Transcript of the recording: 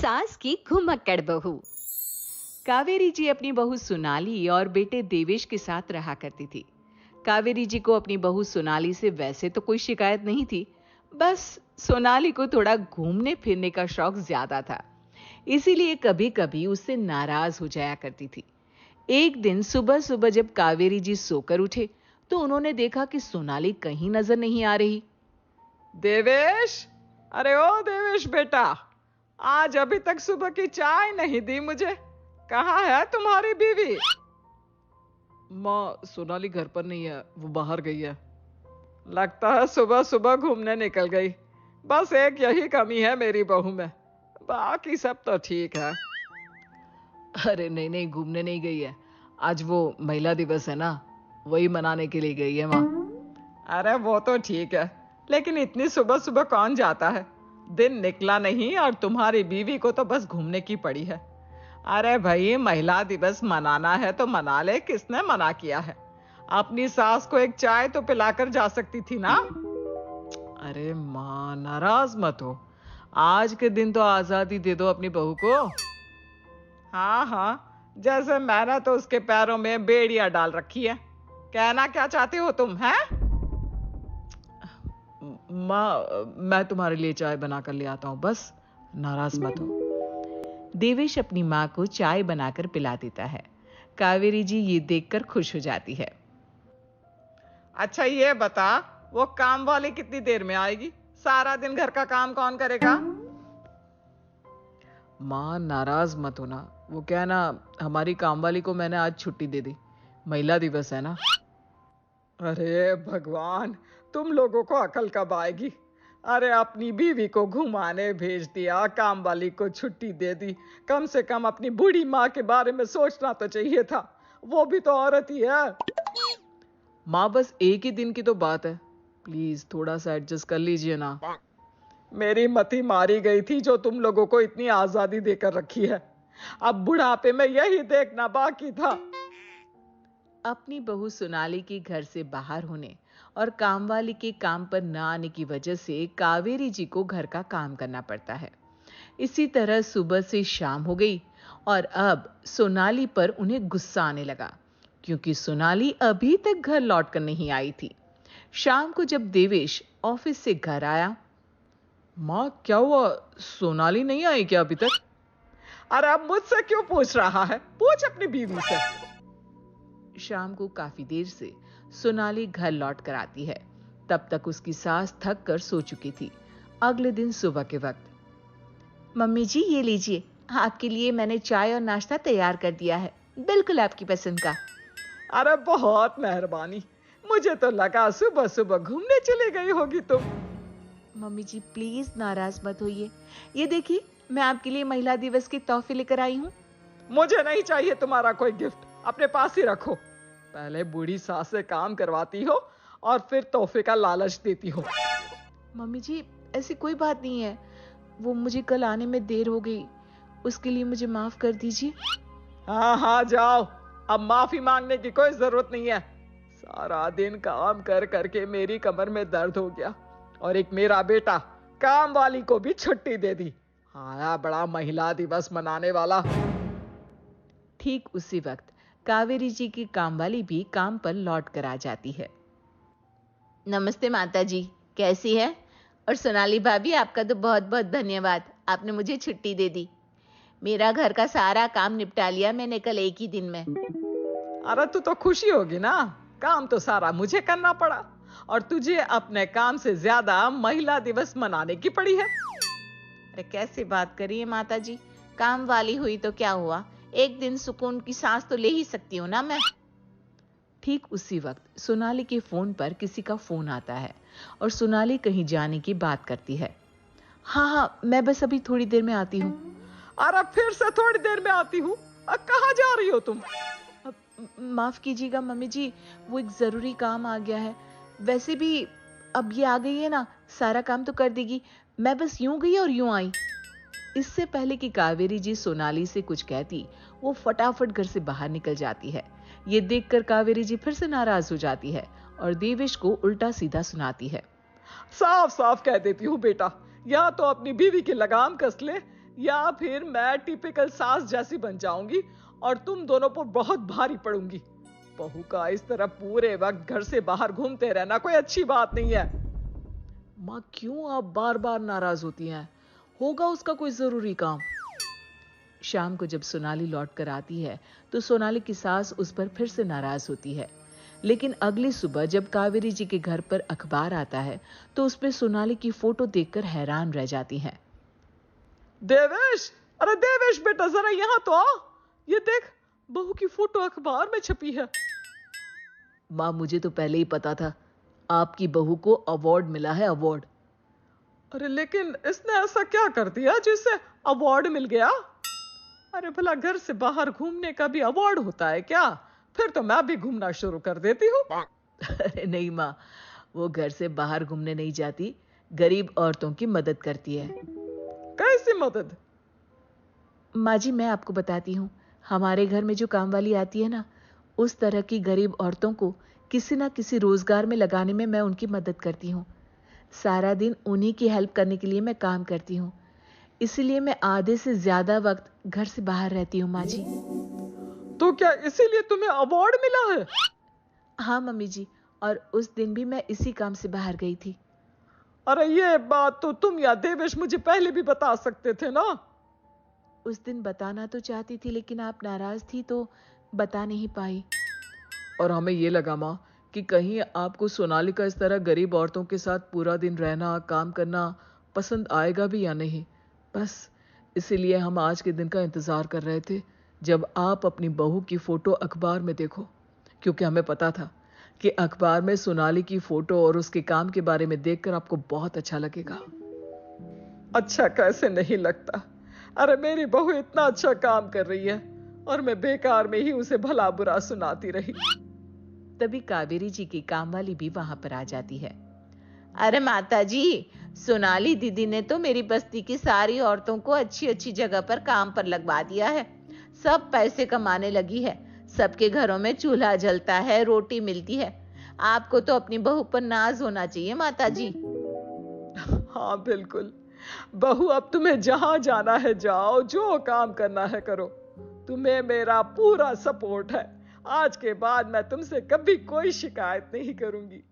सास की घुमक्कड़ बहू। कावेरी जी अपनी बहू सोनाली और बेटे देवेश के साथ रहा करती थी। कावेरी जी को अपनी बहू सोनाली से वैसे तो कोई शिकायत नहीं थी, बस सोनाली को थोड़ा घूमने फिरने का शौक ज्यादा था, इसीलिए कभी कभी उससे नाराज हो जाया करती थी। एक दिन सुबह सुबह जब कावेरी जी सोकर उठे तो उन्होंने देखा कि सोनाली कहीं नजर नहीं आ रही। देवेश, अरे ओ देवेश बेटा, आज अभी तक सुबह की चाय नहीं दी मुझे। कहाँ है तुम्हारी बीवी? माँ, सोनाली घर पर नहीं है, वो बाहर गई है। लगता है सुबह सुबह घूमने निकल गई। बस एक यही कमी है मेरी बहू में, बाकी सब तो ठीक है। अरे नहीं नहीं, घूमने नहीं गई है। आज वो महिला दिवस है ना, वही मनाने के लिए गई है माँ। अरे वो तो ठीक है, लेकिन इतनी सुबह सुबह कौन जाता है? दिन निकला नहीं और तुम्हारी बीवी को तो बस घूमने की पड़ी है। अरे भाई, महिला दिवस मनाना है तो मना ले, किसने मना किया है? अपनी सास को एक चाय तो पिलाकर जा सकती थी ना। अरे माँ, नाराज मत हो। आज के दिन तो आजादी दे दो अपनी बहू को। हाँ हाँ, जैसे मैंने तो उसके पैरों में बेड़ियां डाल रखी है। कहना क्या चाहते हो तुम, हैं? माँ, मैं तुम्हारे लिए चाय बना कर ले आता हूँ, बस नाराज मत हो। देवेश अपनी माँ को चाय बनाकर पिला देता है। कावेरी जी ये देखकर खुश हो जाती है। अच्छा ये बता, वो काम वाली कितनी देर में आएगी? सारा दिन घर का काम कौन करेगा? माँ, नाराज मत होना। वो क्या है ना, हमारी कामवाली को मैंने आज छुट्टी दे दी, महिला दिवस है ना। अरे भगवान, तुम लोगों को अकल कब आएगी? अरे अपनी बीवी को घुमाने भेज दिया, काम वाली को छुट्टी दे दी। कम से कम अपनी बूढ़ी माँ के बारे में सोचना तो चाहिए था, वो भी तो औरत ही है। माँ, बस एक ही दिन की तो बात है, प्लीज थोड़ा सा एडजस्ट कर लीजिए ना। मेरी मति मारी गई थी जो तुम लोगों को इतनी आजादी देकर रखी है। अब बुढ़ापे में यही देखना बाकी था। अपनी बहू सोनाली के घर से बाहर होने और कामवाली के काम पर न आने की वजह से कावेरी जी को घर का काम करना पड़ता है। इसी तरह सुबह से शाम हो गई और अब सोनाली पर उन्हें गुस्सा आने लगा, क्योंकि सोनाली अभी तक घर लौट कर नहीं आई थी। शाम को जब देवेश ऑफिस से घर आया। माँ, क्या हुआ? सोनाली नहीं आई क्या अभी तक? अरे अब मुझसे क्यों पूछ रहा है? पूछ अपनी बीवी से। शाम को काफी देर से सोनाली घर लौट कर आती है। तब तक उसकी सास थक कर सो चुकी थी। अगले दिन सुबह के वक्त, मम्मी जी ये लीजिए, आपके लिए मैंने चाय और नाश्ता तैयार कर दिया है, बिल्कुल आपकी पसंद का। अरे बहुत मेहरबानी, मुझे तो लगा सुबह सुबह घूमने चली गई होगी तुम। मम्मी जी प्लीज नाराज मत होइए, ये देखिए मैं आपके लिए महिला दिवस के तोहफे लेकर आई हूँ। मुझे नहीं चाहिए तुम्हारा कोई गिफ्ट, अपने पास ही रखो। पहले बूढ़ी सास से काम करवाती हो और फिर तोहफे का लालच देती हो। मम्मी जी ऐसी कोई बात नहीं है, वो मुझे कल आने में देर हो गई, उसके लिए मुझे माफ कर दीजिए। हाँ हाँ जाओ, अब माफी मांगने की कोई जरूरत नहीं है। सारा दिन काम कर करके मेरी कमर में दर्द हो गया और एक मेरा बेटा काम वाली को भी छुट्टी दे दी। आया बड़ा महिला दिवस मनाने वाला। ठीक उसी वक्त कावेरी जी की कामवाली भी काम पर लौट कर आ जाती है। नमस्ते माता जी, कैसी है? और सोनाली भाभी, आपका तो बहुत बहुत धन्यवाद, आपने मुझे छुट्टी दे दी। मेरा घर का सारा काम निपटा लिया मैंने कल एक ही दिन में। अरे तू तो खुशी होगी ना, काम तो सारा मुझे करना पड़ा और तुझे अपने काम से ज्यादा महिला दिवस मनाने की पड़ी है। अरे कैसे बात करिए माता जी, काम वाली हुई तो क्या हुआ, एक दिन सुकून की सांस तो ले ही सकती हूँ ना मैं। ठीक उसी वक्त सोनाली के फोन पर किसी का फोन आता है और सोनाली कहीं जाने की बात करती है। हाँ हाँ, मैं बस अभी थोड़ी देर में आती हूँ। अरे फिर से थोड़ी देर में आती हूँ? कहाँ जा रही हो तुम? माफ कीजिएगा मम्मी जी, वो एक जरूरी काम आ गया है। वैसे भी अब ये आ गई है ना, सारा काम तो कर देगी, मैं बस यूं गई और यूं आई। इससे पहले कि कावेरी जी सोनाली से कुछ कहती, वो फटाफट घर से बाहर निकल जाती है। ये देखकर कावेरी जी फिर से नाराज हो जाती है और देवेश को उल्टा सीधा सुनाती है। साफ साफ कह देती हूँ बेटा, या तो अपनी बीवी की लगाम कस ले या फिर मैं टिपिकल सास जैसी बन जाऊंगी और तुम दोनों पर बहुत भारी पड़ूंगी। बहू का इस तरह पूरे वक्त घर से बाहर घूमते रहना कोई अच्छी बात नहीं है। माँ क्यों आप बार बार नाराज होती हैं? होगा उसका कोई जरूरी काम। शाम को जब सोनाली लौट कर आती है तो सोनाली की सास उस पर फिर से नाराज होती है। लेकिन अगली सुबह जब कावेरी जी के घर पर अखबार आता है तो उस पर सोनाली की फोटो देखकर हैरान रह जाती हैं। देवेश, अरे देवेश बेटा जरा यहाँ तो आ। ये देख, बहू की फोटो अखबार में छपी है। माँ मुझे तो पहले ही पता था, आपकी बहू को अवार्ड मिला है, अवार्ड। अरे लेकिन इसने ऐसा क्या कर दिया जिससे अवार्ड मिल गया? अरे भला घर से बाहर घूमने का भी अवार्ड होता है क्या? फिर तो मैं भी घूमना शुरू कर देती हूँ। अरे नहीं माँ, वो घर से बाहर घूमने नहीं जाती, गरीब औरतों की मदद करती है। कैसी मदद? माँ जी मैं आपको बताती हूँ, हमारे घर में जो काम वाली आती है ना, उस तरह की गरीब औरतों को किसी ना किसी रोजगार में लगाने में मैं उनकी मदद करती हूँ। सारा दिन उन्हीं की हेल्प करने के लिए मैं काम करती हूँ, इसीलिए मैं आधे से ज्यादा वक्त घर से बाहर रहती हूँ माँ जी। तो क्या इसीलिए तुम्हें अवार्ड मिला है? हाँ मम्मी जी, और उस दिन भी मैं इसी काम से बाहर गई थी। अरे ये बात तो तुम या देवेश मुझे पहले भी बता सकते थे ना। उस दिन बताना तो चाहती थी लेकिन आप नाराज थी तो बता नहीं पाई। और हमें ये लगा माँ कि कहीं आपको सोनाली का इस तरह गरीब औरतों के साथ पूरा दिन रहना, काम करना पसंद आएगा भी या नहीं, बस इसीलिए हम आज के दिन का इंतजार कर रहे थे जब आप अपनी बहू की फोटो अखबार में देखो, क्योंकि हमें पता था कि अखबार में सोनाली की फोटो और उसके काम के बारे में देखकर आपको बहुत अच्छा लगेगा। अच्छा कैसे नहीं लगता? अरे मेरी बहू इतना अच्छा काम कर रही है और मैं बेकार में ही उसे भला बुरा सुनाती रही। तभी कावेरी जी की काम वाली भी वहां पर आ जाती है। अरे माता जी, सोनाली दीदी ने तो मेरी बस्ती की सारी औरतों को अच्छी अच्छी जगह पर काम पर लगवा दिया है। सब पैसे कमाने लगी है, सबके घरों में चूल्हा जलता है, रोटी मिलती है। आपको तो अपनी बहू पर नाज होना चाहिए माता जी। हाँ बिल्कुल, बहू अब तुम्हें जहां जाना है जाओ, जो काम करना है करो। तुम्हें मेरा पूरा सपोर्ट है। आज के बाद मैं तुमसे कभी कोई शिकायत नहीं करूंगी।